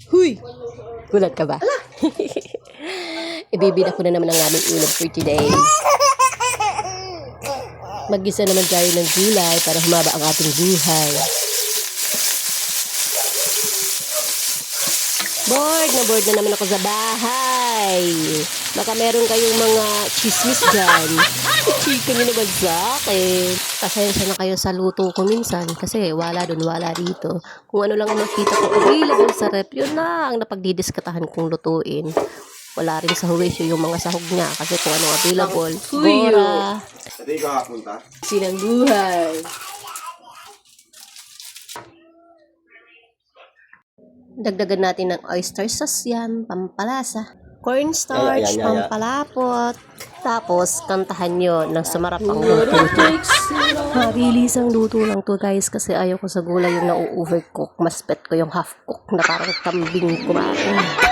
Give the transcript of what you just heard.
Huy! Gulat ka ba? Ibibida ko na naman ang aming ulam for today. Mag-isa naman tayo ng gulay para humaba ang ating buhay. Bored na naman ako sa bahay. Baka meron kayong mga chismis dyan. Chika nyo naman sa akin. Pasensya na kayo sa luto ko minsan kasi wala dun, wala dito. Kung ano lang ang makita ko available sa rep, yun na ang napagdidiskatahan kong lutuin. Wala rin sa huwisyo yung mga sahog niya kasi kung anong available. Bora. Hindi ka kapunta? Sinang buhay. Dagdagan natin ng oyster sauce yan, pampalasa. Cornstarch, pampalapot. Tapos, kantahan nyo ng sumarap ang luto. Mabilis ang luto lang to guys kasi ayaw ko sa gulay yung na-overcook. Mas bet ko yung half-cook na parang kambing kumain.